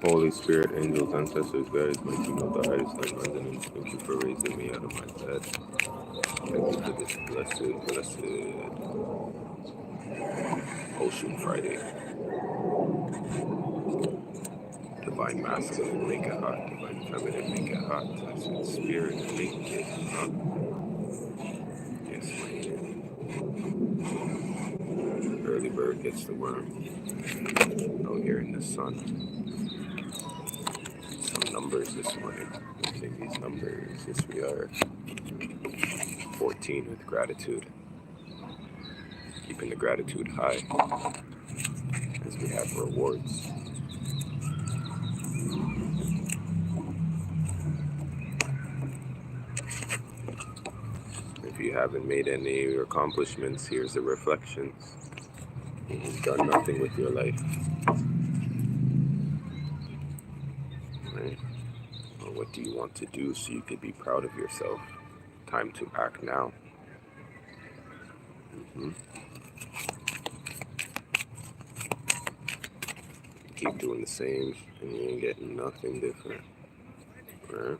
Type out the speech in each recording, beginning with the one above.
Holy Spirit, angels, ancestors, guides, my team of the highest light, London, thank you for raising me out of my bed. Thank you for this blessed Ocean Friday. Divine masculine, make it hot. Divine feminine, make it hot. I said, Spirit, make it hot. Yes, my early bird gets the worm. Out here in the sun. Some numbers this morning. Okay, these numbers. Yes, we are 14 with gratitude. Keeping the gratitude high as we have rewards. If you haven't made any accomplishments, here's the reflections. You've done nothing with your life. Right? Well, what do you want to do so you could be proud of yourself? Time to act now. You keep doing the same and you ain't getting nothing different. Right?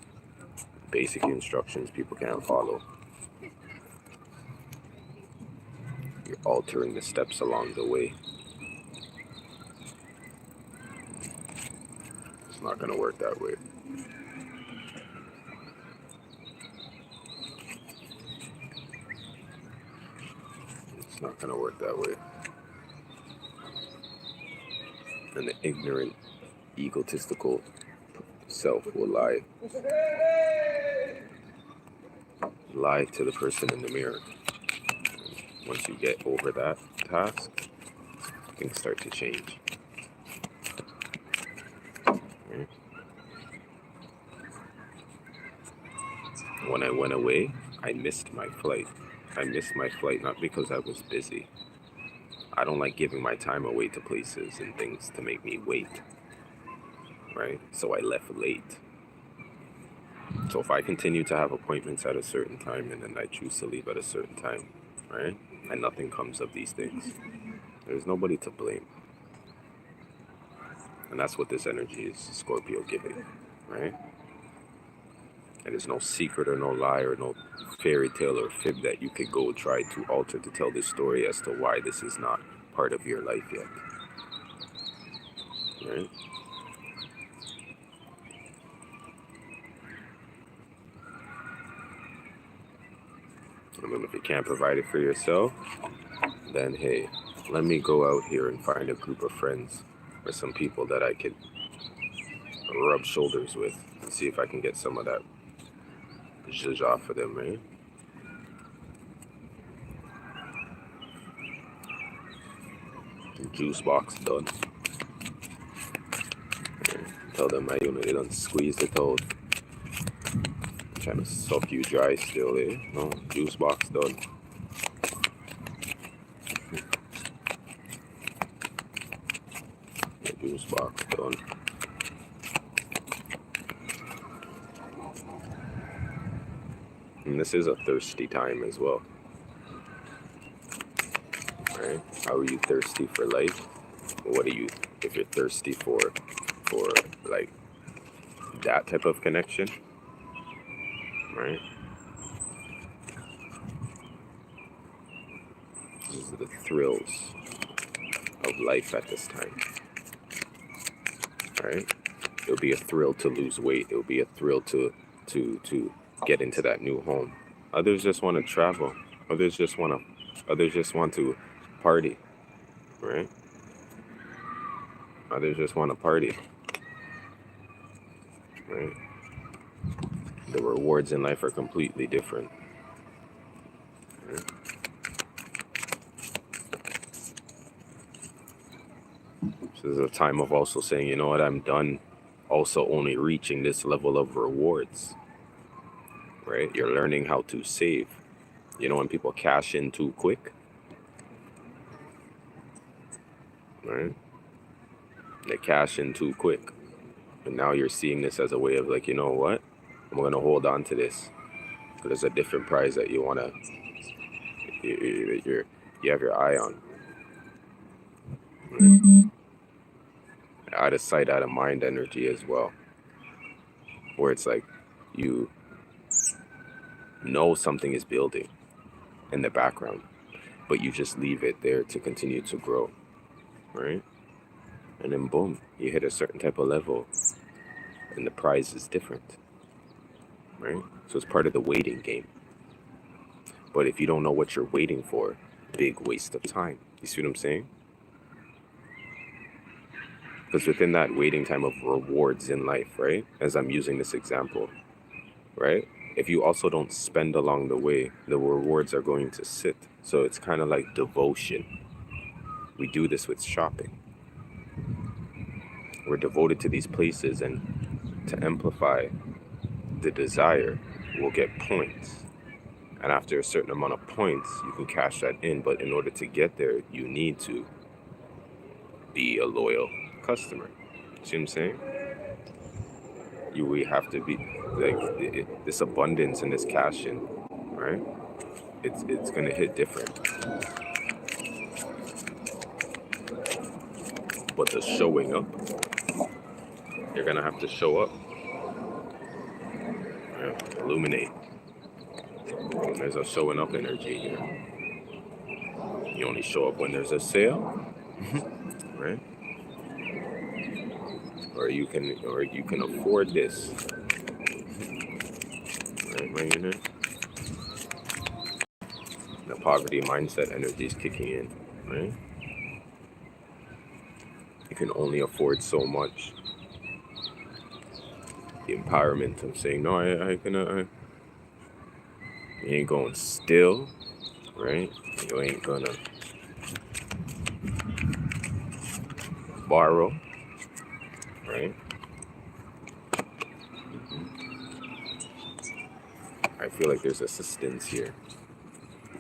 Basic instructions people can't follow. You're altering the steps along the way. It's not going to work that way. It's not going to work that way. And the ignorant, egotistical self will lie to the person in the mirror. Once you get over that task, things start to change. Okay. When I went away, I missed my flight. I missed my flight not because I was busy. I don't like giving my time away to places and things to make me wait. Right? So I left late. So if I continue to have appointments at a certain time and then I choose to leave at a certain time, right? And nothing comes of these things, there's nobody to blame. And that's what this energy is Scorpio giving, right? And there's no secret or no lie or no fairy tale or fib that you could go try to alter to tell this story as to why this is not part of your life yet, right? And then if you can't provide it for yourself, then hey, let me go out here and find a group of friends or some people that I could rub shoulders with and see if I can get some of that zhuzh off of them, right? The juice box done. Okay. Tell them I they don't squeeze it out. I'm trying to suck you dry still, eh? No, juice box done. The juice box done. And this is a thirsty time as well. Right? How are you thirsty for life? What are you, if you're thirsty for like that type of connection, right? These are the thrills of life at this time, right? It'll be a thrill to lose weight. It'll be a thrill to get into that new home. Others just want to travel. Others just want to party, right? Others just want to party, right? The rewards in life are completely different. Right? So there's a time of also saying, you know what, I'm done also only reaching this level of rewards, right? You're learning how to save. You know, when people cash in too quick, right? They cash in too quick. And now you're seeing this as a way of like, you know what? I'm going to hold on to this. Because there's a different prize that you want to, you have your eye on. Right? out of sight, out of mind energy as well, where it's like you know something is building in the background, but you just leave it there to continue to grow, right? And then boom, you hit a certain type of level and the prize is different, right? So it's part of the waiting game. But if you don't know what you're waiting for, big waste of time. You see what I'm saying? Because within that waiting time of rewards in life, right? As I'm using this example, right? If you also don't spend along the way, the rewards are going to sit. So it's kind of like devotion. We do this with shopping. We're devoted to these places, and to amplify the desire, we'll get points. And after a certain amount of points, you can cash that in. But in order to get there, you need to be a loyal customer. See what I'm saying? We have to be like this abundance and this cash in, right? It's gonna hit different. But the showing up, you're gonna have to show up. Yeah, illuminate. There's a showing up energy here. You only show up when there's a sale, right? Or you can afford this. Right, you know? The poverty mindset energy is kicking in, right? You can only afford so much. The empowerment of saying, no, you ain't going still, right? You ain't gonna borrow, right? I feel like there's assistance here.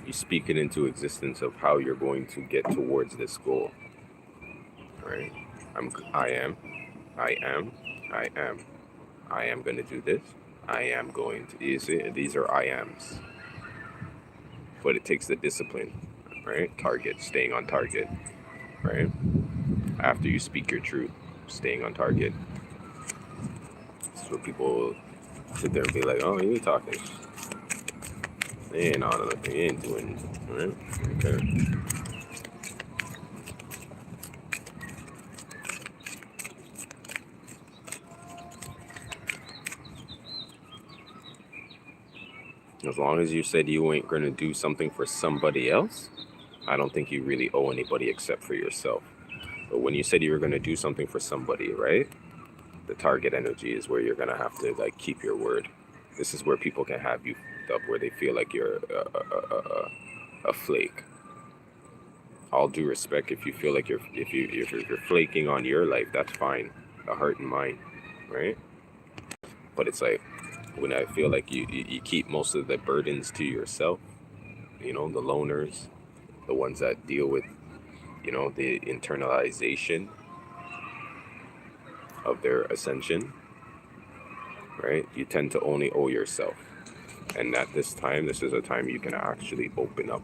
You speak it into existence of how you're going to get towards this goal, right? I am going to do this. I am going to, you see, these are I ams. But it takes the discipline, right? Target, staying on target, right? After you speak your truth, staying on target. So people sit there and be like, oh, you ain't talking. They ain't on nothing, you ain't doing, right? Okay. As long as you said you ain't gonna do something for somebody else, I don't think you really owe anybody except for yourself. But when you said you were gonna do something for somebody, right? The target energy is where you're gonna have to like keep your word. This is where people can have you up where they feel like you're a flake. All due respect, if you feel like you're flaking on your life, that's fine. The heart and mind, right? But it's like when I feel like you keep most of the burdens to yourself, you know, the loners, the ones that deal with, you know, the internalization of their ascension, right? You tend to only owe yourself. And at this time, this is a time you can actually open up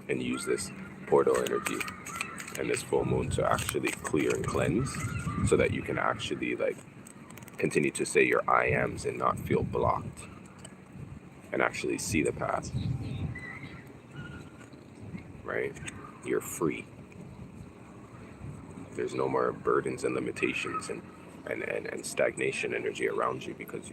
and use this portal energy and this full moon to actually clear and cleanse so that you can actually like continue to say your I ams and not feel blocked and actually see the path, right? You're free. There's no more burdens and limitations and stagnation energy around you because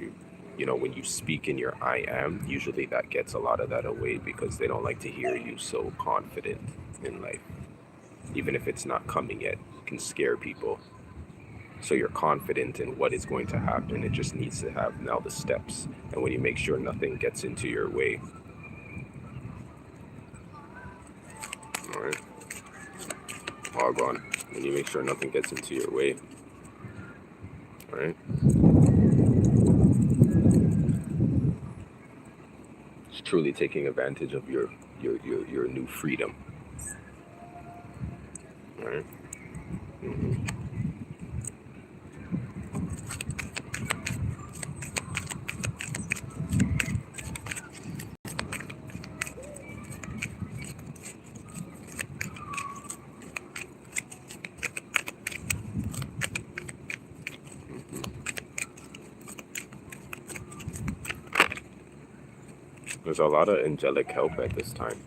you know, when you speak in your I am, usually that gets a lot of that away because they don't like to hear you so confident in life. Even if it's not coming yet, it can scare people. So you're confident in what is going to happen. It just needs to have now the steps. And when you make sure nothing gets into your way. All right. All gone. When you make sure nothing gets into your way. All right. It's truly taking advantage of your new freedom. All right. Mm-hmm. There's a lot of angelic help at this time.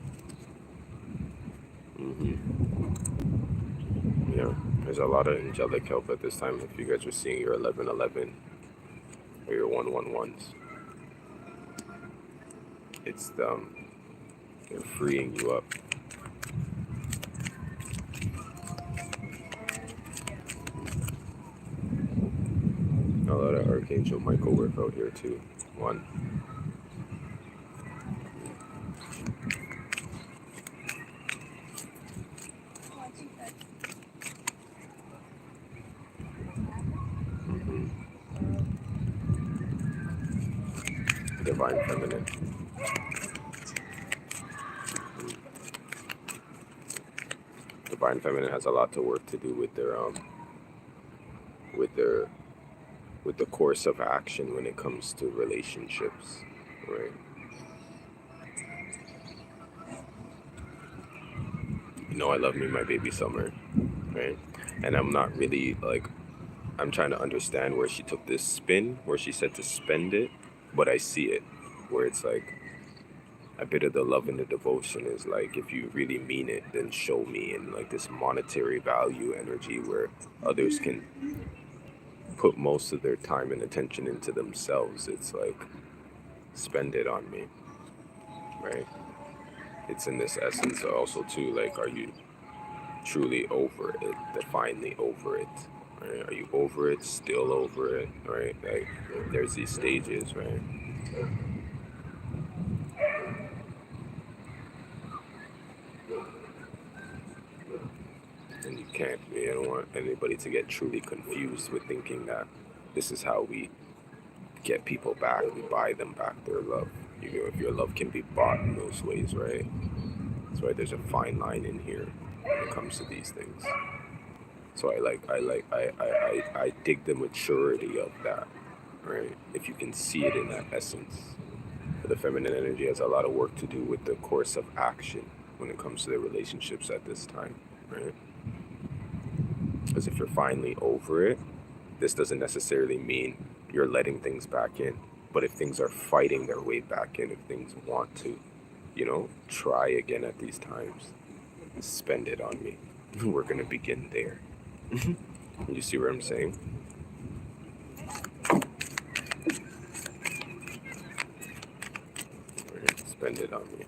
hmm Yeah, there's a lot of angelic help at this time. If you guys are seeing your 1111 or your 111s, it's they're freeing you up. A lot of Archangel Michael work out here too. One. hmm Divine Feminine. Divine Feminine has a lot to work to do with their with the course of action when it comes to relationships, right? You know, I love me, my baby Summer, right? And I'm not really like, I'm trying to understand where she took this spin, where she said to spend it, but I see it, where it's like a bit of the love and the devotion is like, if you really mean it, then show me, and like this monetary value energy where others can put most of their time and attention into themselves. It's like, spend it on me, right? It's in this essence also too, like, are you truly over it, definitely over it, right? Are you over it, still over it, right? Like, there's these stages, right? And you can't, you don't want anybody to get truly confused with thinking that this is how we get people back, we buy them back their love. You know, if your love can be bought in those ways, right? That's why there's a fine line in here when it comes to these things. So I dig the maturity of that, right? If you can see it in that essence. But the feminine energy has a lot of work to do with the course of action when it comes to their relationships at this time, right? Because if you're finally over it, this doesn't necessarily mean you're letting things back in. But if things are fighting their way back in, if things want to, you know, try again at these times, spend it on me. We're going to begin there. You see what I'm saying? Spend it on me.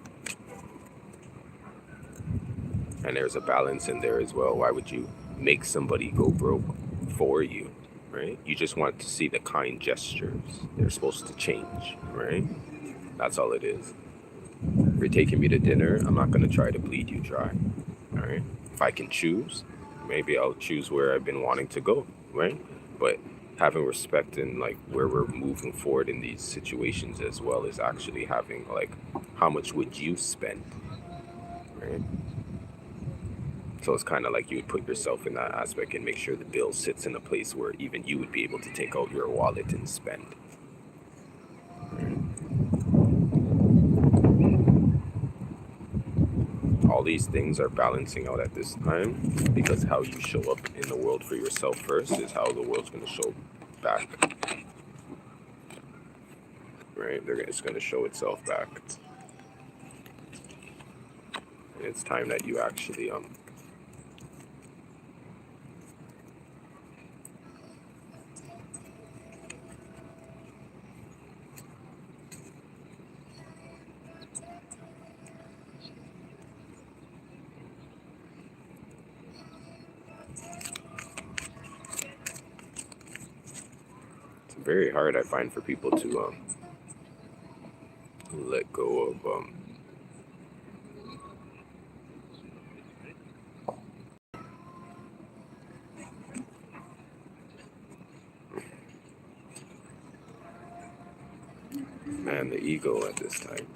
And there's a balance in there as well. Why would you make somebody go broke for you, right? You just want to see the kind gestures. They're supposed to change, right? That's all it is. If you're taking me to dinner, I'm not going to try to bleed you dry, all right? If I can choose, maybe I'll choose where I've been wanting to go, right? But having respect in like where we're moving forward in these situations, as well as actually having like, how much would you spend, right? So it's kind of like you would put yourself in that aspect and make sure the bill sits in a place where even you would be able to take out your wallet and spend. All these things are balancing out at this time, because how you show up in the world for yourself first is how the world's going to show back. Right? It's going to show itself back. And it's time that you actually it's very hard, I find, for people to let go of man, the ego at this time.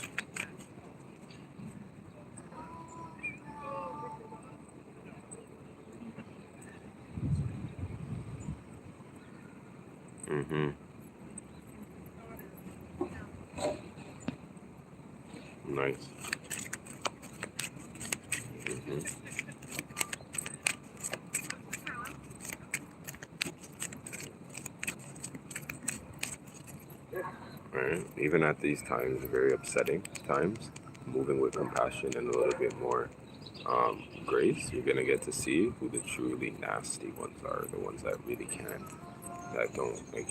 Mm-hmm. Nice. Mm-hmm. right? Even at these times, very upsetting times, moving with compassion and a little bit more grace, you're gonna get to see who the truly nasty ones are, the ones that really can, that don't, like,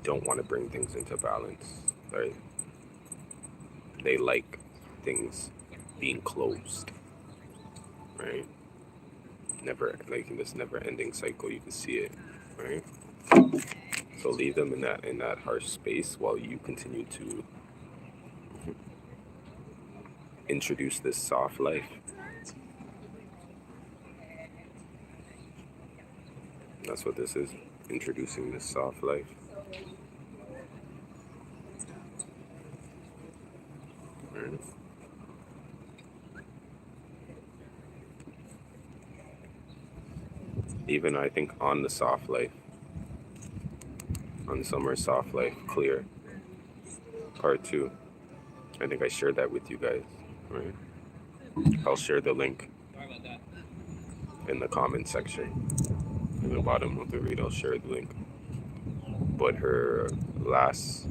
don't want to bring things into balance, right? They like things being closed, right? Never, like in this never-ending cycle, you can see it, right? So leave them in that harsh space while you continue to introduce this soft life. That's what this is, introducing this soft life. Right? Even I think on the soft life, on Summer Soft Life Clear, part 2. I think I shared that with you guys, right? I'll share the link in the comment section. In the bottom of the read, I'll share the link. But her last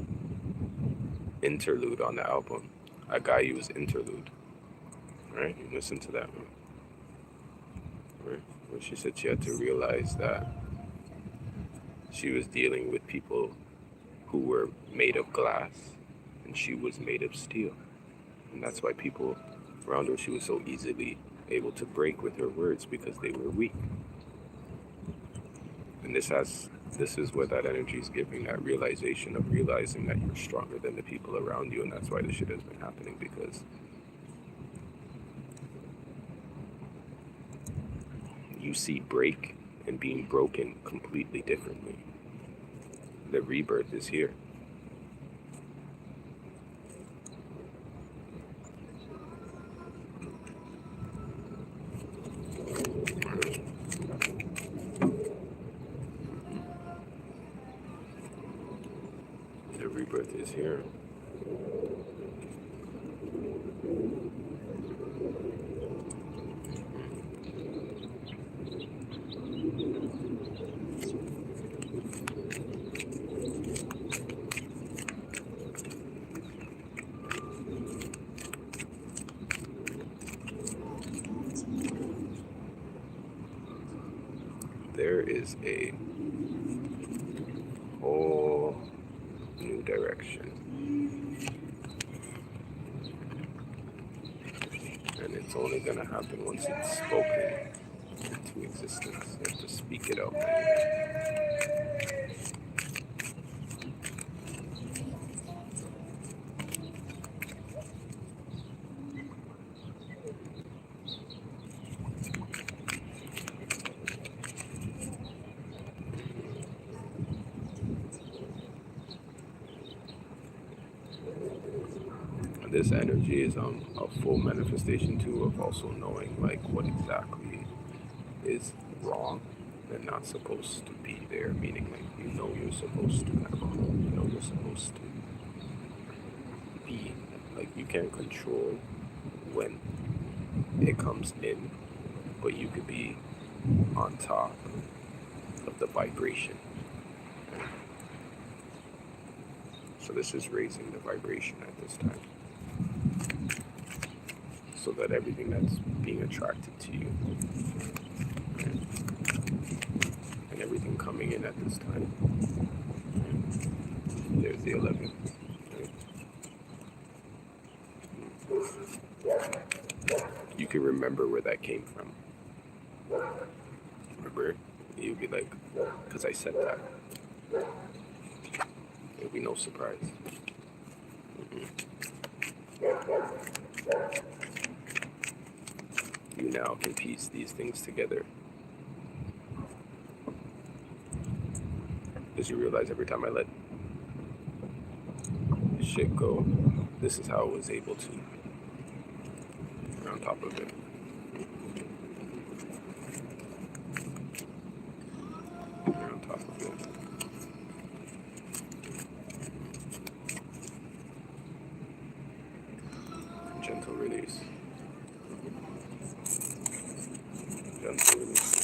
interlude on the album, I Got You's interlude, right? You listen to that one, right? Where she said she had to realize that she was dealing with people who were made of glass and she was made of steel. And that's why people around her, she was so easily able to break with her words, because they were weak. And this is what that energy is giving, that realization of realizing that you're stronger than the people around you. And that's why this shit has been happening, because you see break and being broken completely differently. The rebirth is here. The rebirth is here. There is a whole new direction, and it's only gonna happen once it's spoken into existence. You have to speak it out. This energy is a full manifestation too of also knowing like what exactly is wrong and not supposed to be there, meaning like you're supposed to have a home, you're supposed to be, like, you can't control when it comes in, but you could be on top of the vibration. So this is raising the vibration at this time, so that everything that's being attracted to you and everything coming in at this time, there's the 11. You can remember where that came from. Remember, you'll be like, because I said that. It'll be no surprise. You now can piece these things together, as you realize every time I let shit go, this is how I was able to be on top of it. You're on top of it. Gentle release. Gentle release.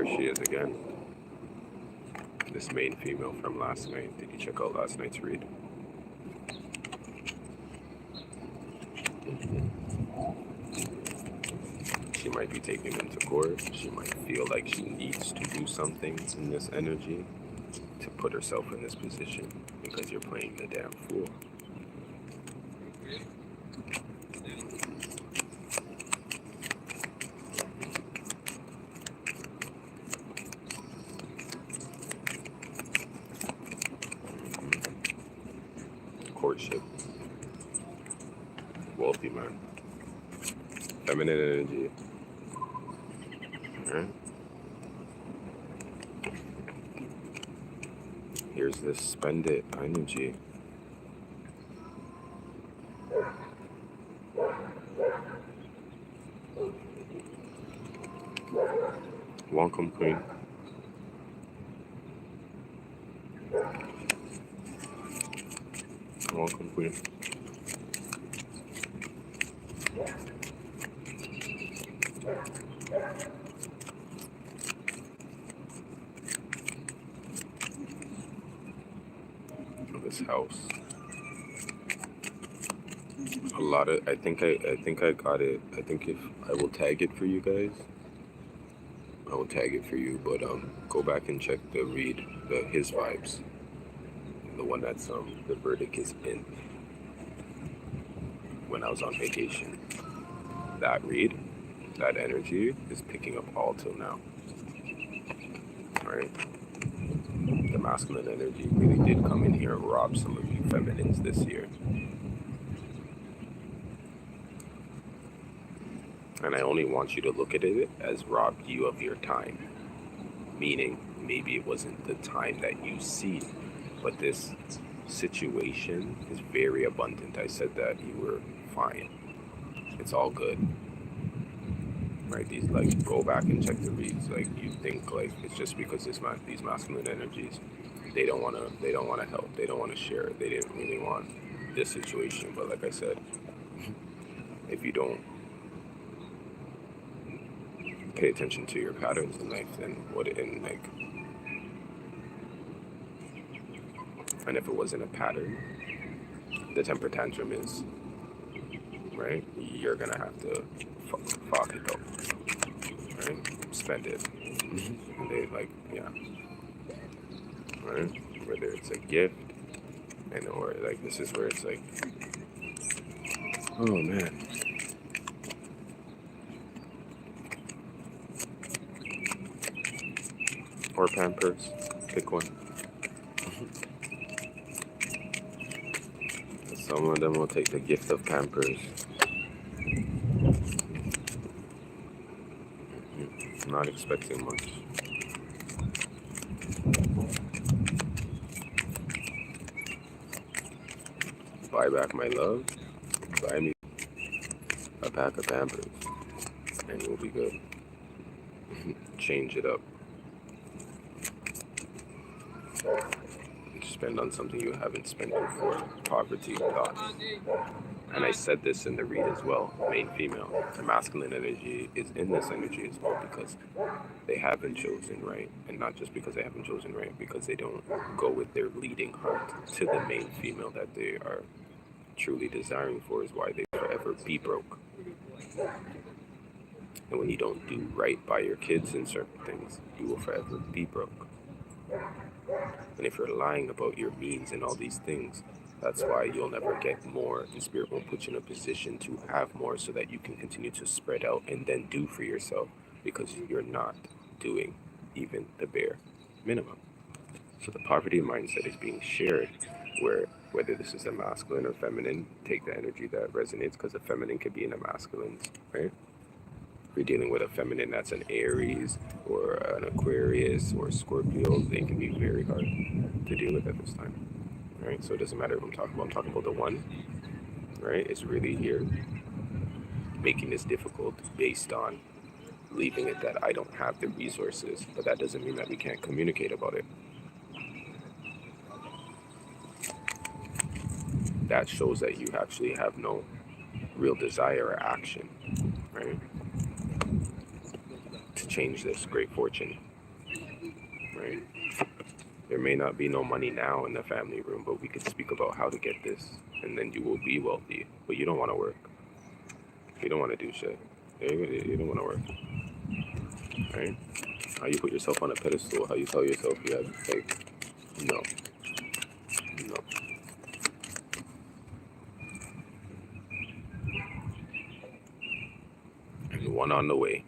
she is again. This main female from last night. Did you check out last night's read? She might be taken into court. She might feel like she needs to do something in this energy to put herself in this position because you're playing the damn fool. Courtship. Wealthy man. Feminine energy. Alright. Here's this spend it energy. Welcome, Queen. Welcome, Queen. This house. A lot of I think I got it. I think if I will tag it for you guys. I will tag it for you, but go back and check the read, his vibes. The one that's the verdict is in. When I was on vacation. That read, that energy is picking up all till now. Right? The masculine energy really did come in here and rob some of you feminines this year. And I only want you to look at it as robbed you of your time. Meaning, maybe it wasn't the time that you see, but this situation is very abundant. I said that you were fine. It's all good. Right? These, like, go back and check the reads. Like, you think, like, it's just because these masculine energies, they don't want to help. They don't want to share. They didn't really want this situation. But like I said, if you don't pay attention to your patterns in life, and and if it wasn't a pattern, the temper tantrum is, right? You're gonna have to fuck it up, right? Spend it. And they right? Whether it's a gift, or like this is where it's like, oh man. Or Pampers, pick one. Some of them will take the gift of Pampers. Not expecting much. Buy back my love. Buy me a pack of Pampers, and we'll be good. Change it up. Spend on something you haven't spent before. Poverty thoughts. And I said this in the read as well. Main female. The masculine energy is in this energy as well because they haven't chosen right. And not just because they haven't chosen right, because they don't go with their leading heart to the main female that they are truly desiring for, is why they forever be broke. And when you don't do right by your kids in certain things, you will forever be broke. And if you're lying about your means and all these things, that's why you'll never get more. The spirit won't put you in a position to have more so that you can continue to spread out and then do for yourself, because you're not doing even the bare minimum. So the poverty mindset is being shared, where whether this is a masculine or feminine, take the energy that resonates, because a feminine could be in a masculine, right? If you're dealing with a feminine that's an Aries or an Aquarius or Scorpio, they can be very hard to deal with at this time, right? So it doesn't matter who I'm talking about. I'm talking about the one, right? It's really here making this difficult based on leaving it that I don't have the resources, but that doesn't mean that we can't communicate about it. That shows that you actually have no real desire or action, right? To change this great fortune right? There may not be no money now in the family room, but we could speak about how to get this, and then you will be wealthy. But you don't want to work. You don't want to do shit. You don't want to work, right? How you put yourself on a pedestal? How you tell yourself you have, like, no, no. And one on the way.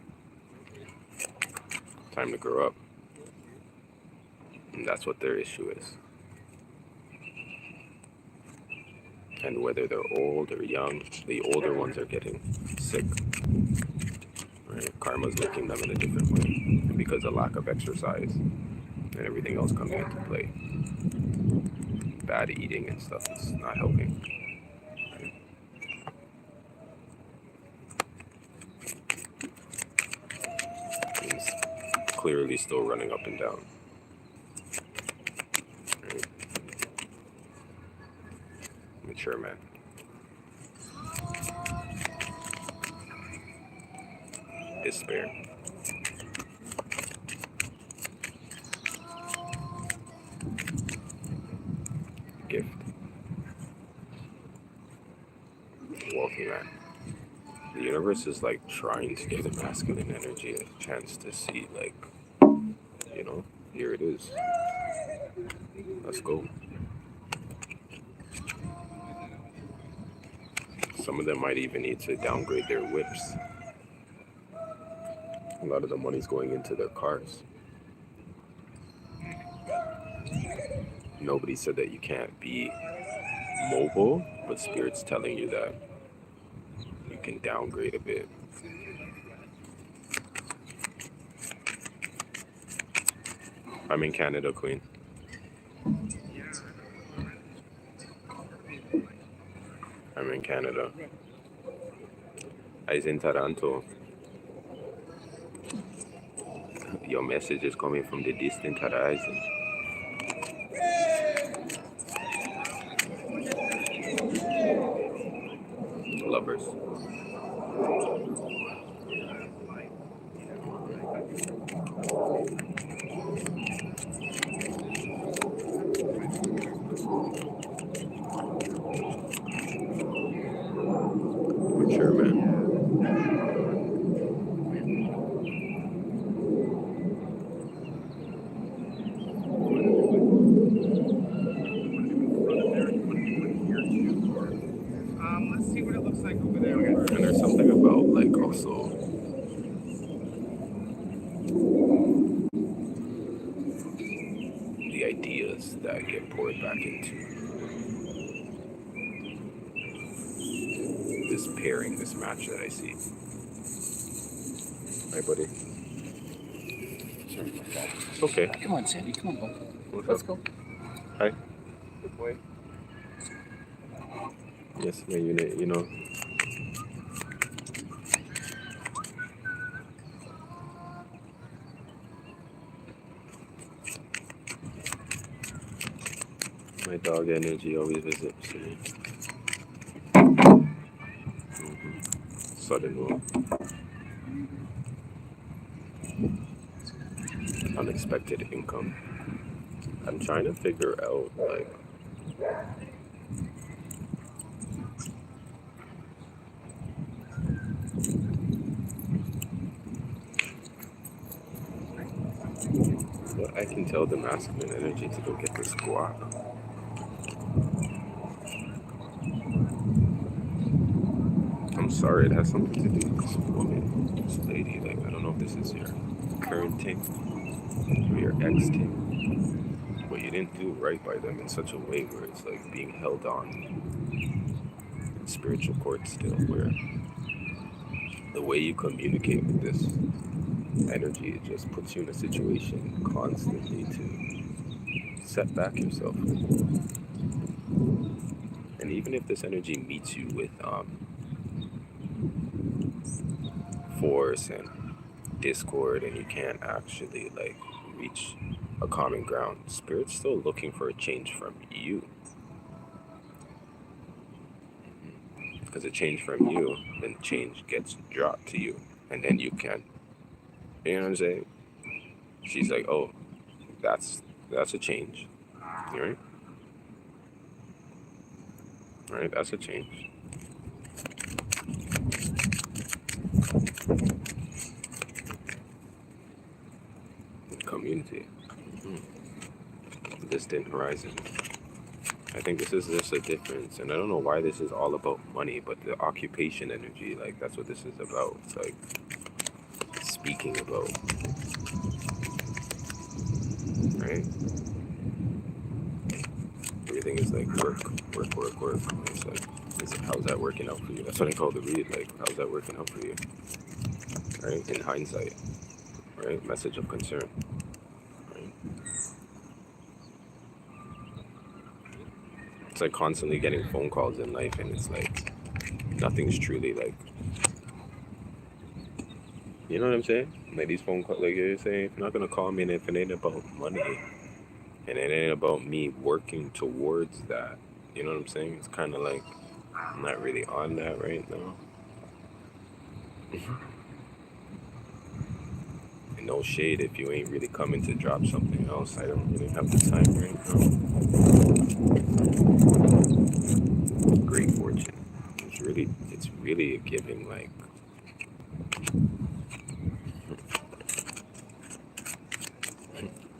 Time to grow up. And that's what their issue is. And whether they're old or young, the older ones are getting sick. Right? Karma's making them in a different way. And because of lack of exercise and everything else coming into play. Bad eating and stuff is not helping. Right? He's clearly still running up and down. Right? Mature man. Despair. Gift. Wealthy man. The universe is like trying to give the masculine energy a chance to see, like, you know, here it is. Let's go. Some of them might even need to downgrade their whips. A lot of the money's going into their cars. Nobody said that you can't be mobile, but Spirit's telling you that you can downgrade a bit. I'm in Canada, Queen. I'm in Canada. I was in Toronto. Your message is coming from the distant horizon. Lovers. Mature man. Let's see what it looks like over there. And there's something about, like, also the ideas that get poured back into this pairing, this match that I see. Hi, buddy. It's okay. Come on, Sandy. Come on, bud. What's Let's up? go. Hi. Good boy. Yes, my unit, you know. My dog energy always visits me. Sudden will. Unexpected income. I'm trying to figure out, like, but I can tell the masculine energy to go get this guap. I'm sorry, it has something to do with this woman, this lady. Like, I don't know if this is your current thing or your ex thing, but you didn't do right by them in such a way where it's like being held on in spiritual court still, where the way you communicate with this energy, it just puts you in a situation constantly to set back yourself. And even if this energy meets you with force and discord, and you can't actually, like, reach a common ground, Spirit's still looking for a change from you. Because a change from you, then change gets dropped to you, and then you can, you know what I'm saying? She's like, oh, That's a change, right? Right, that's a change. Community. Distant horizon. I think this is just a difference, and I don't know why this is all about money, but the occupation energy, like that's what this is about. It's like speaking about, right? Everything is like work, work, work, work. It's like, how's that working out for you? That's what I call the read. Like, how's that working out for you? Right? In hindsight, right? Message of concern. Right? It's like constantly getting phone calls in life, and it's like nothing's truly like, you know what I'm saying? Like these phone calls, like you're saying, if you're not gonna call me, and if it ain't about money, and it ain't about me working towards that, you know what I'm saying? It's kind of like I'm not really on that right now. And no shade if you ain't really coming to drop something else. I don't really have the time right now. Great fortune. It's really a giving like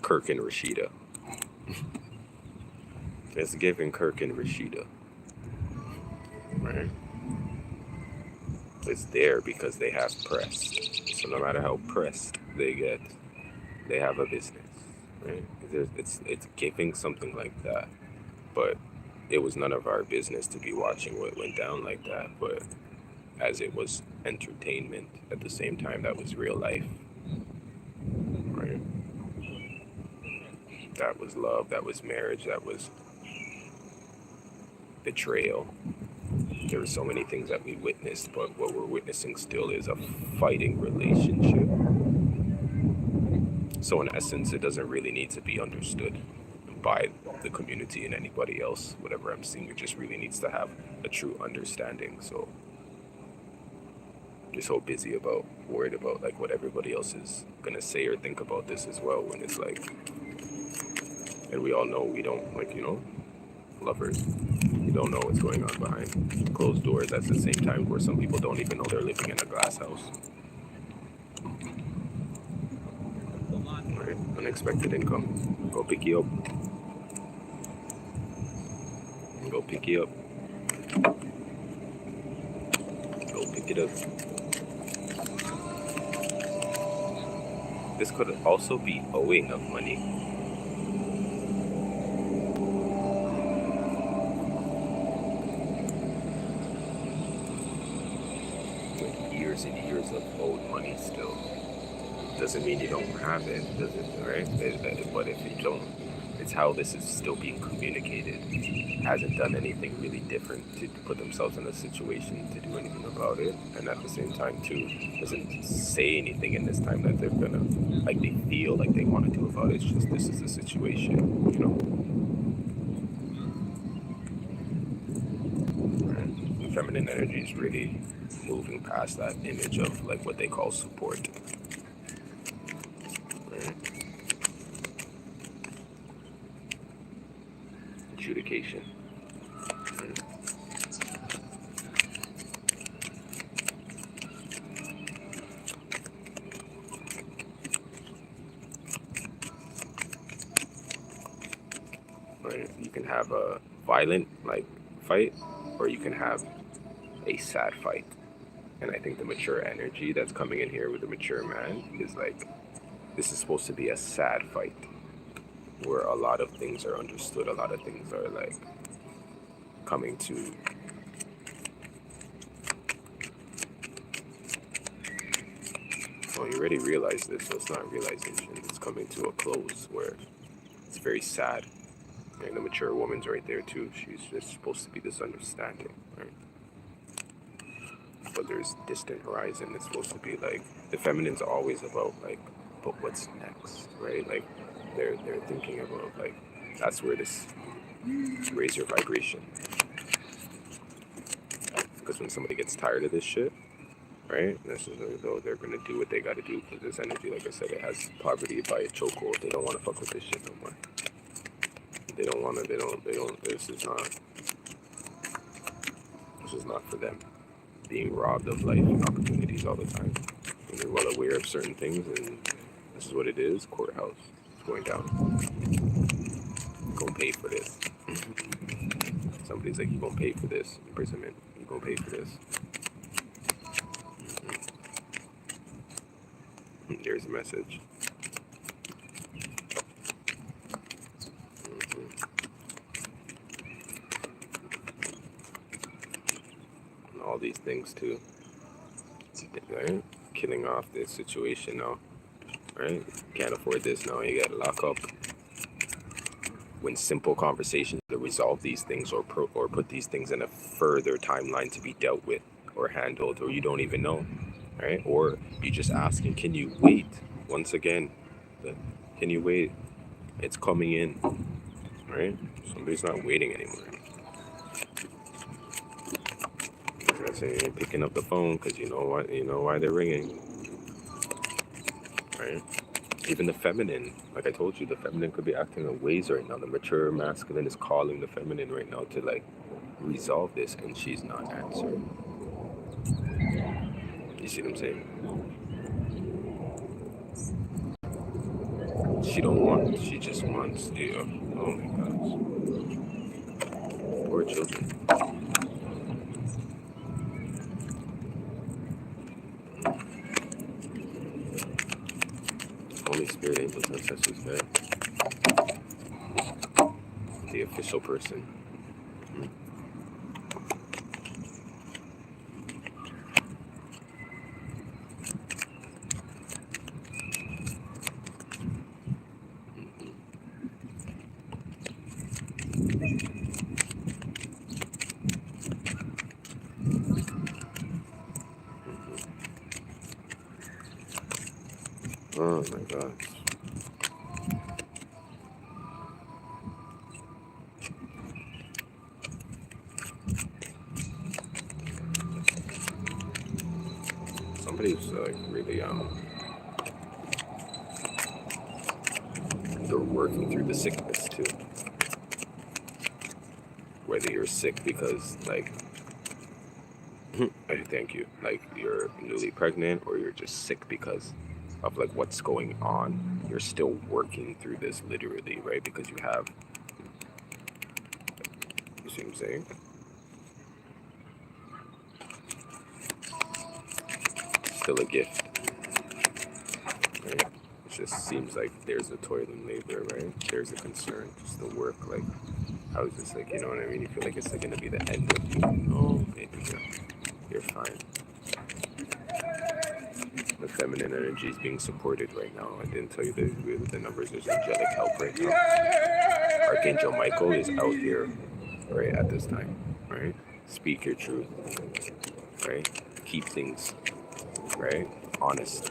Kirk and Rashida. It's giving Kirk and Rashida. Right? It's there because they have pressed. So no matter how pressed they get, they have a business. Right? It's giving something like that. But it was none of our business to be watching what went down like that. But as it was entertainment at the same time, that was real life. Right? That was love, that was marriage, that was betrayal. There were so many things that we witnessed, but what we're witnessing still is a fighting relationship. So in essence, it doesn't really need to be understood by the community and anybody else. Whatever I'm seeing, it just really needs to have a true understanding. So you're so busy about, worried about like what everybody else is gonna say or think about this as well, when it's like, and we all know we don't, like, you know, lovers, you don't know what's going on behind closed doors. At the same time, where some people don't even know they're living in a glass house. Right? Unexpected income. Go pick you up. Go pick you up. Go pick it up. This could also be owing of money. Like years and years of owed money still. Doesn't mean you don't have it, does it? Right? But if you don't, it's how this is still being communicated. Hasn't done anything really different to put themselves in a situation to do anything about it, and at the same time too doesn't say anything in this time that they're gonna, like, they feel like they want to do about it. It's just, this is the situation, you know. Right? Feminine energy is really moving past that image of like what they call support. Right? Adjudication. Right? You can have a violent like fight, or you can have a sad fight. And I think the mature energy that's coming in here with the mature man is like, this is supposed to be a sad fight, where a lot of things are understood, a lot of things are like coming to well, you already realize this, so it's not realization, it's coming to a close where it's very sad. And the mature woman's right there too. She's just supposed to be this understanding, right? But there's distant horizon. It's supposed to be like, the feminine's always about like, but what's next, right? Like they're thinking about like, that's where this raise your vibration. Because when somebody gets tired of this shit, right? This is though they're gonna do what they gotta do because this energy, like I said, it has poverty by a chokehold. They don't want to fuck with this shit no more. They don't want to. They don't. This is not for them. Being robbed of life and opportunities all the time. And they're well aware of certain things, and this is what it is. Courthouse. It's going down. You're gonna pay for this. Somebody's like, you're gonna pay for this. Imprisonment. You're gonna pay for this. There's a message. And all these things too. Right? Killing off this situation now. Right? Can't afford this now. You gotta lock up. When simple conversations to resolve these things or put these things in a further timeline to be dealt with or handled, or you don't even know, right? Or you just asking, can you wait? Once again, can you wait? It's coming in, right? Somebody's not waiting anymore. I'm saying you're picking up the phone because you know why they're ringing, right? Even the feminine, like I told you, the feminine could be acting in ways right now. The mature masculine is calling the feminine right now to like resolve this, and she's not answering. You see what I'm saying? She don't want. She just wants the. Oh my gosh. Poor children. Holy Spirit, angels, ancestors, there. The official person. Oh my gosh. Somebody's like really they're working through the sickness too. Whether you're sick because like I thank you, like you're newly pregnant, or you're just sick because of like what's going on. You're still working through this literally, right? Because you have, you see what I'm saying? Still a gift, right? It just seems like there's a toil and labor, right? There's a concern, just the work, like I was just like, you know what I mean? You feel like it's like gonna be the end of you. No, baby girl, you're fine. The feminine energy is being supported right now. I didn't tell you the numbers. There's angelic help right now. Archangel Michael is out here, right, at this time, right? Speak your truth, right? Keep things, right, honest,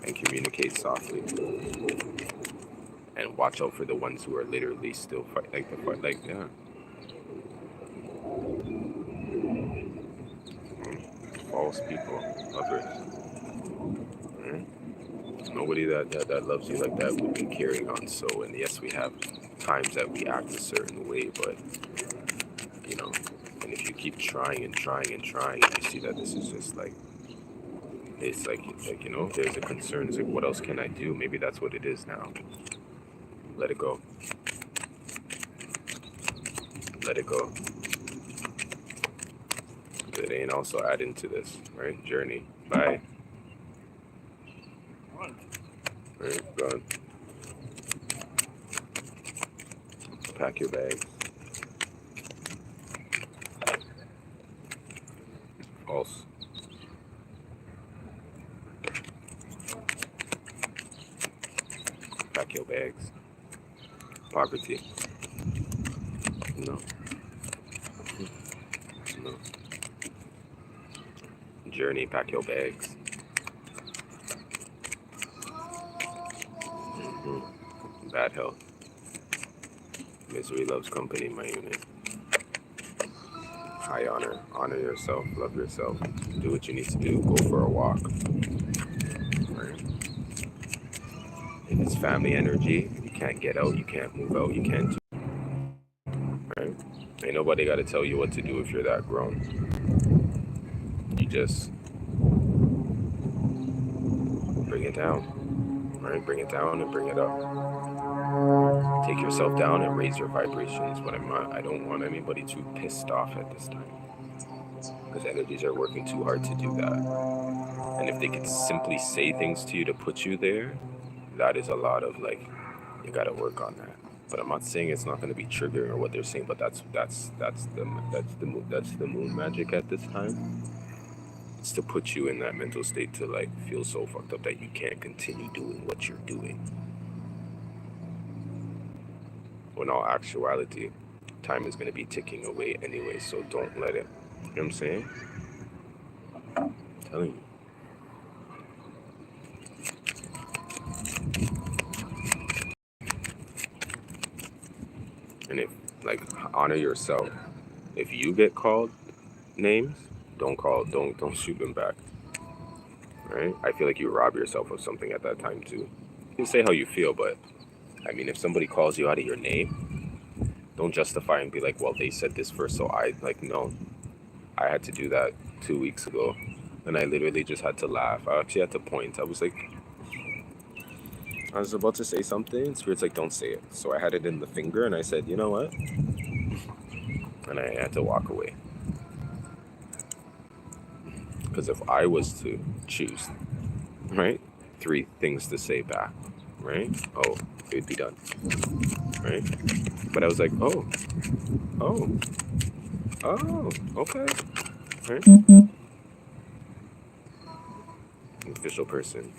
and communicate softly. And watch out for the ones who are literally still yeah. False people, lovers. Right? Nobody that loves you like that would be carrying on so. And yes, we have times that we act a certain way, but you know, and if you keep trying and trying and trying, you see that this is just like it's like you know, there's a concern. It's like, what else can I do? Maybe that's what it is now. Let it go. Let it go. It ain't also adding to this, right? Journey. Bye. Right, gone. Pack your bags. False. Pack your bags. Poverty. No. No. Journey, pack your bags. Bad health. Misery loves company, my unit. High honor. Honor yourself. Love yourself. Do what you need to do. Go for a walk. Right? If it's family energy, you can't get out, you can't move out, you can't do. Right? Ain't nobody got to tell you what to do if you're that grown. You just bring it down. Right? Bring it down and bring it up. Take yourself down and raise your vibrations. But I don't want anybody too pissed off at this time, because energies are working too hard to do that. And if they could simply say things to you to put you there, that is a lot of like, you got to work on that. But I'm not saying it's not going to be triggering or what they're saying, but that's the moon magic at this time. It's to put you in that mental state to like feel so fucked up that you can't continue doing what you're doing. When all actuality, time is going to be ticking away anyway, so don't let it. You know what I'm saying? I'm telling you. And if, like, honor yourself. If you get called names, don't shoot them back. Right? I feel like you rob yourself of something at that time too. You can say how you feel, but I mean, if somebody calls you out of your name, don't justify and be like, well, they said this first, so I, like, no. I had to do that 2 weeks ago, and I literally just had to laugh. I actually had to point. I was about to say something, Spirit's like, don't say it. So I had it in the finger, and I said, you know what? And I had to walk away. Because if I was to choose, right, 3 things to say back, right? Oh, it would be done, right? But I was like, oh, okay, right? Official person.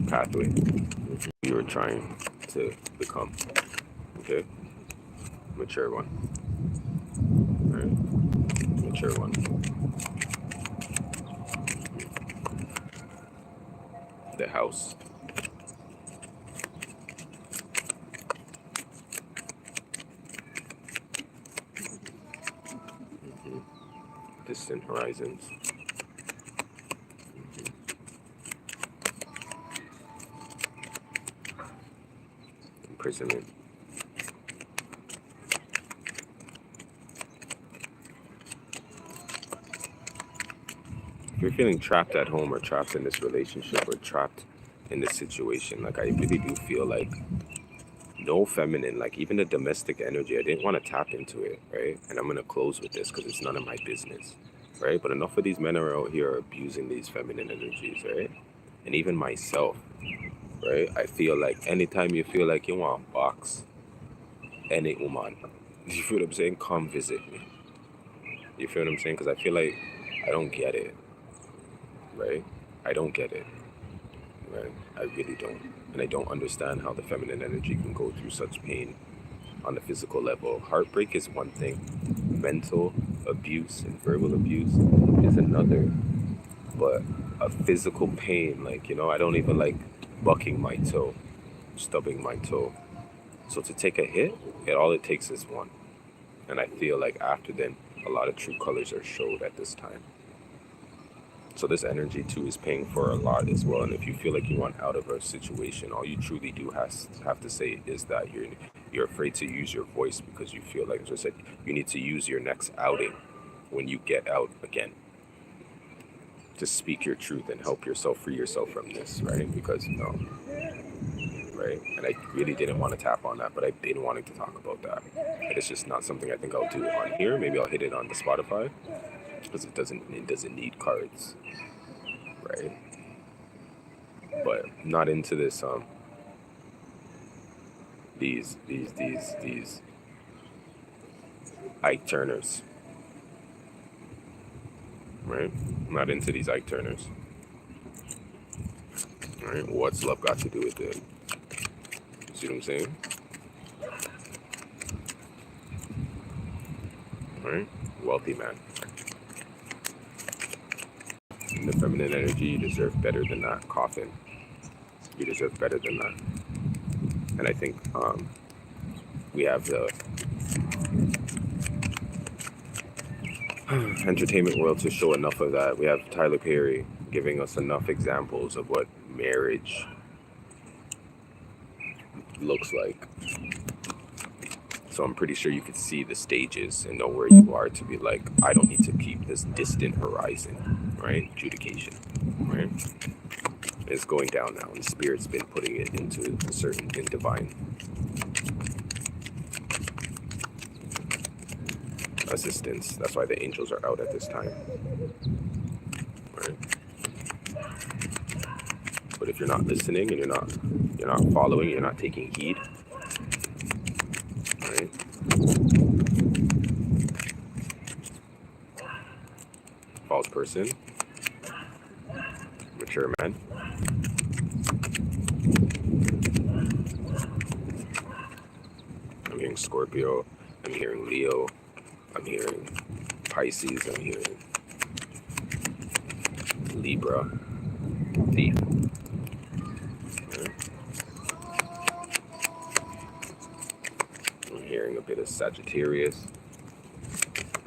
Pathway. You were trying to become, okay? Mature one. Right? Mature one. The house. Distant horizons. Imprisonment. If you're feeling trapped at home or trapped in this relationship or trapped in this situation, like, I really do feel like no feminine, like even the domestic energy, I didn't want to tap into it, right? And I'm going to close with this because it's none of my business, right? But enough of these men are out here abusing these feminine energies, right? And even myself, right? I feel like anytime you feel like you want to box any woman, you feel what I'm saying? Come visit me. You feel what I'm saying? Because I feel like I don't get it, right? I don't get it, right? I really don't. And I don't understand how the feminine energy can go through such pain on the physical level. Heartbreak is one thing. Mental abuse and verbal abuse is another. But a physical pain, like, you know, I don't even like bucking my toe, stubbing my toe. So to take a hit, all it takes is one. And I feel like after then, a lot of true colors are showed at this time. So this energy too is paying for a lot as well. And if you feel like you want out of a situation, all you truly do have to say is that you're afraid to use your voice because you feel like, as I said, you need to use your next outing when you get out again to speak your truth and help yourself free yourself from this, right? Because right? And I really didn't want to tap on that, but I've been wanting to talk about that. And it's just not something I think I'll do on here. Maybe I'll hit it on the Spotify because it doesn't need cards, right? But not into this these Ike Turners, right? I'm not into these Ike Turners. All right, what's love got to do with it? See what I'm saying? All right, wealthy man. In the feminine energy, you deserve better than that. Coffin, you deserve better than that. And I think we have the entertainment world to show enough of that. We have Tyler Perry giving us enough examples of what marriage looks like. So I'm pretty sure you could see the stages and know where you are to be like, I don't need to keep this distant horizon, right? Adjudication, right? It's going down now, and the Spirit's been putting it into a certain in divine assistance. That's why the angels are out at this time, right? But if you're not listening and you're not following, you're not taking heed, right? False person, mature man. I'm hearing Scorpio, I'm hearing Leo, I'm hearing Pisces, I'm hearing Libra, Thief. I'm hearing a bit of Sagittarius,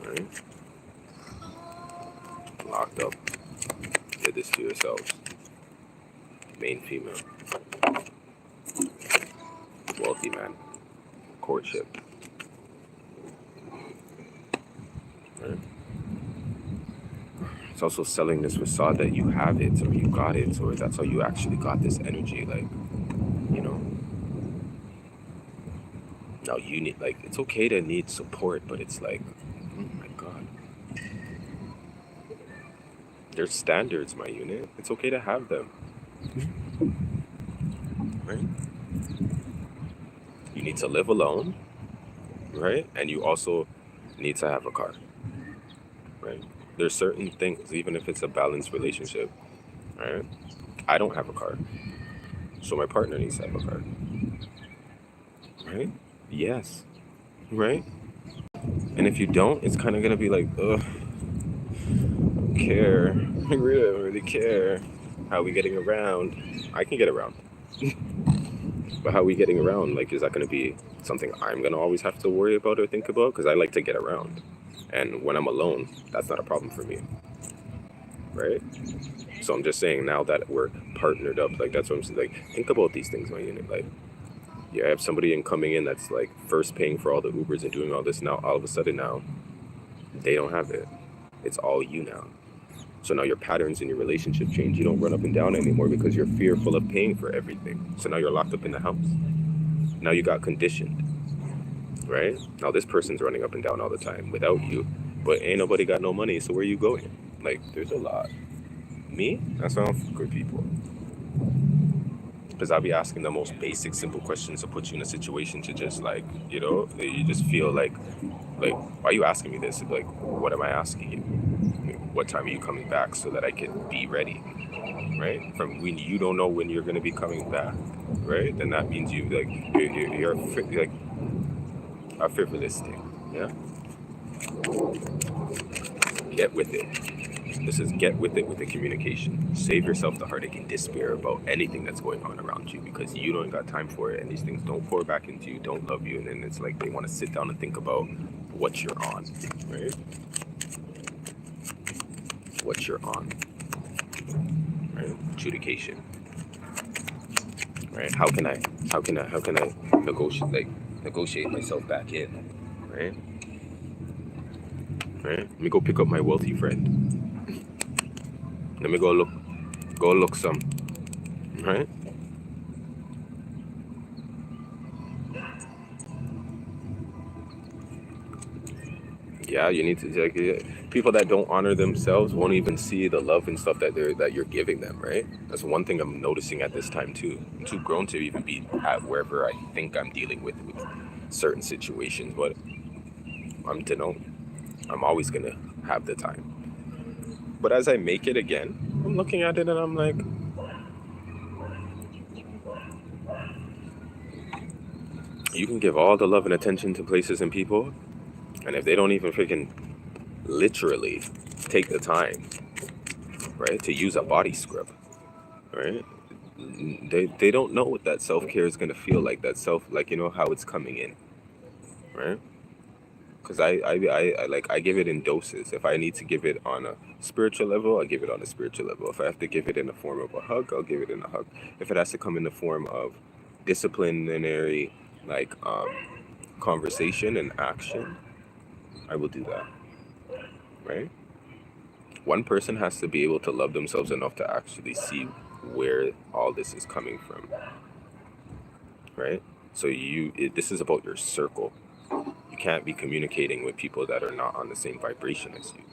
right? Locked up. Did this to yourselves. Main female. Wealthy man. Courtship. Right? It's also selling this facade that you have it, or you got it, or that's how you actually got this energy. Like, you know. Now you need, like, it's okay to need support, but it's like, oh my God. There's standards, my unit. It's okay to have them. Right? You need to live alone, right? And you also need to have a car, right? There's certain things, even if it's a balanced relationship, right? I don't have a car, so my partner needs to have a car, right? Yes, right? And if you don't, it's kind of gonna be like, ugh, I don't care. I really don't really care. How are we getting around? I can get around. But how are we getting around? Like, is that going to be something I'm going to always have to worry about or think about? Because I like to get around. And when I'm alone, that's not a problem for me. Right? So I'm just saying, now that we're partnered up, like, that's what I'm saying. Like, think about these things, my unit. Like, you have somebody coming in that's, like, first paying for all the Ubers and doing all this. Now, all of a sudden now, they don't have it. It's all you now. So now your patterns in your relationship change. You don't run up and down anymore because you're fearful of paying for everything. So now you're locked up in the house. Now you got conditioned, right? Now this person's running up and down all the time without you, but ain't nobody got no money, so where you going? Like, there's a lot. Me? That's not good people. Because I'll be asking the most basic, simple questions to put you in a situation to just, like, you know, you just feel like, why are you asking me this? Like, what am I asking you? What time are you coming back so that I can be ready, right? From when you don't know when you're going to be coming back, right? Then that means you're like a frivolous thing, yeah? Get with it. This is get with it with the communication. Save yourself the heartache and despair about anything that's going on around you, because you don't got time for it, and these things don't pour back into you, don't love you, and then it's like they want to sit down and think about what you're on, right? What you're on, right? Adjudication, right? How can I negotiate myself back in, right? Right? Let me go pick up my wealthy friend. Let me go look some, right? Yeah, you need to, like, people that don't honor themselves won't even see the love and stuff that you're giving them, right? That's one thing I'm noticing at this time too. I'm too grown to even be at wherever I think I'm dealing with certain situations, but I'm always gonna have the time. But as I make it again, I'm looking at it and I'm like, you can give all the love and attention to places and people, and if they don't even freaking literally take the time, right, to use a body scrub, right, they don't know what that self-care is going to feel like. That self, like, you know, how it's coming in, right? Because I give it in doses. If I need to give it on a spiritual level, I give it on a spiritual level. If I have to give it in the form of a hug, I'll give it in a hug. If it has to come in the form of disciplinary, like, conversation and action, I will do that, right? One person has to be able to love themselves enough to actually see where all this is coming from, right? So this is about your circle. You can't be communicating with people that are not on the same vibration as you,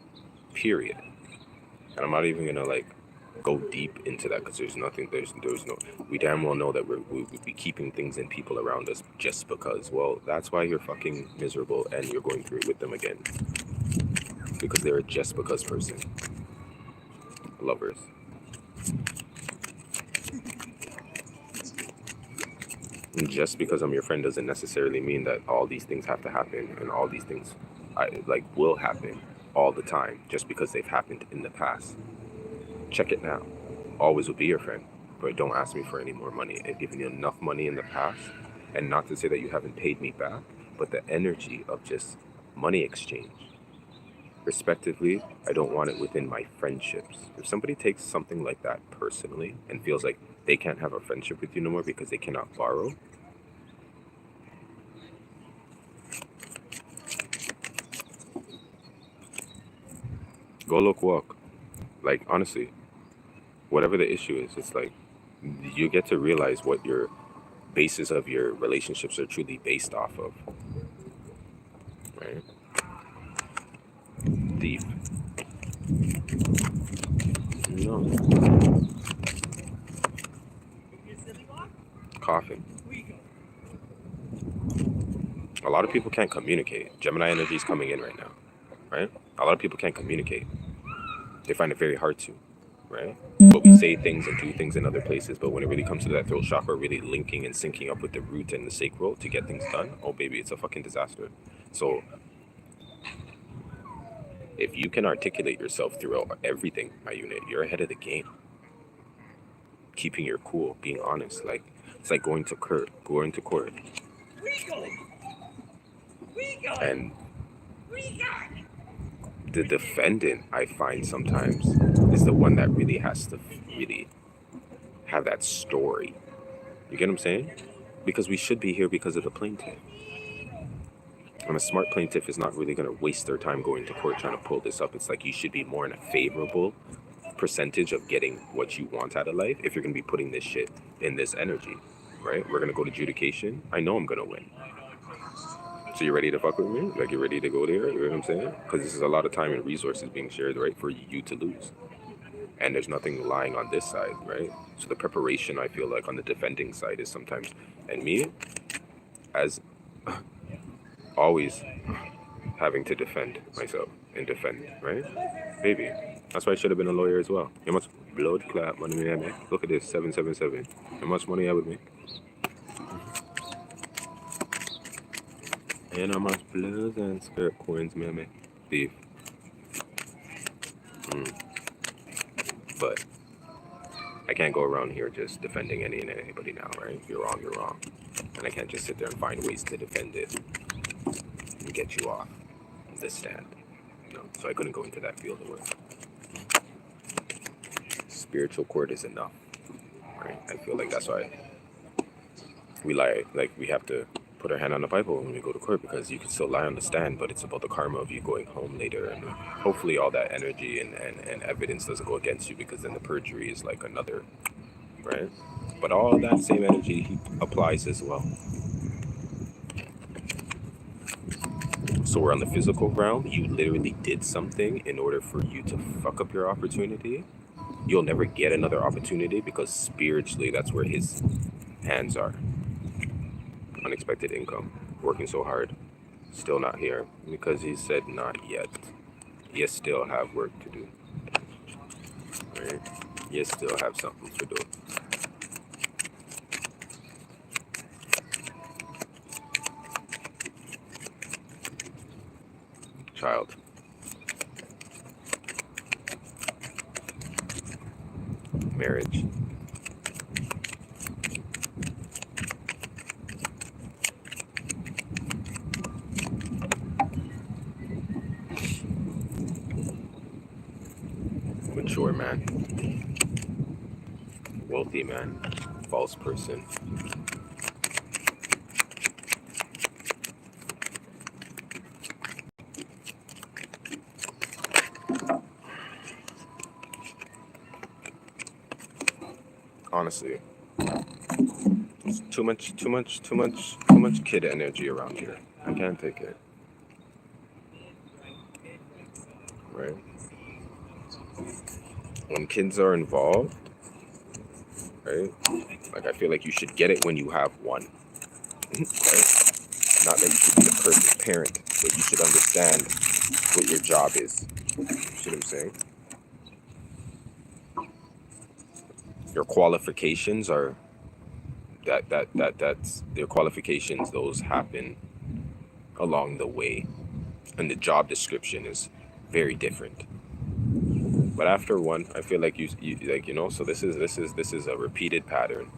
period. And I'm not even gonna like go deep into that because there's no, we damn well know that we would be keeping things in people around us just because, well, that's why you're fucking miserable and you're going through it with them again. Because they're a just because person. Lovers. And just because I'm your friend doesn't necessarily mean that all these things have to happen and all these things will happen all the time just because they've happened in the past. Check it now. Always will be your friend, but don't ask me for any more money. I've given you enough money in the past, and not to say that you haven't paid me back, but the energy of just money exchange, respectively, I don't want it within my friendships. If somebody takes something like that personally and feels like they can't have a friendship with you no more because they cannot borrow, go look walk. Like, honestly, whatever the issue is, it's like you get to realize what your basis of your relationships are truly based off of, right? Deep. No. Coughing. A lot of people can't communicate. Gemini energy is coming in right now, right? A lot of people can't communicate. They find it very hard to, right? But we say things and do things in other places, but when it really comes to that throat chakra, really linking and syncing up with the root and the sacral to get things done, oh baby, it's a fucking disaster. So if you can articulate yourself throughout everything, my unit, you're ahead of the game. Keeping your cool, being honest, like it's like going to court. And the defendant, I find sometimes, is the one that really has to really have that story. You get what I'm saying? Because we should be here because of the plaintiff. And a smart plaintiff is not really going to waste their time going to court trying to pull this up. It's like you should be more in a favorable percentage of getting what you want out of life if you're going to be putting this shit in this energy, right? We're going to go to adjudication. I know I'm going to win. So you're ready to fuck with me? Like, you're ready to go there? You know what I'm saying? Because this is a lot of time and resources being shared, right, for you to lose. And there's nothing lying on this side, right? So the preparation, I feel like, on the defending side is sometimes... And me, as always having to defend myself and defend, right? Baby. That's why I should have been a lawyer as well. How much blood clot money I make? Look at this, 777. How much money I would make? And how much blood and skirt coins may I make? Beef. But I can't go around here just defending any and anybody now, right? You're wrong, you're wrong. And I can't just sit there and find ways to defend it and get you off the stand. No, so I couldn't go into that field of work. Spiritual court is enough, right? I feel like that's why we lie, like we have to put our hand on the Bible when we go to court, because you can still lie on the stand, but it's about the karma of you going home later, and hopefully all that energy and evidence doesn't go against you, because then the perjury is like another, right? But all that same energy applies as well. So we're on the physical realm. You literally did something in order for you to fuck up your opportunity. You'll never get another opportunity, because spiritually that's where his hands are. Unexpected income, working so hard, still not here, because he said not yet. You still have work to do, right? You still have something to do. Child. Marriage. man. Wealthy man. False person. Honestly, it's too much kid energy around here. I can't take it. Right? When kids are involved, right? Like, I feel like you should get it when you have one. Right? Not that you should be the perfect parent, but you should understand what your job is. You see what I'm saying? Your qualifications are that's their qualifications. Those happen along the way, and the job description is very different. But after one, I feel like you like, you know. So this is a repeated pattern,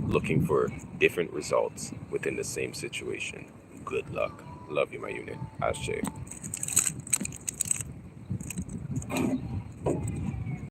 looking for different results within the same situation. Good luck. Love you, my unit. Ashe.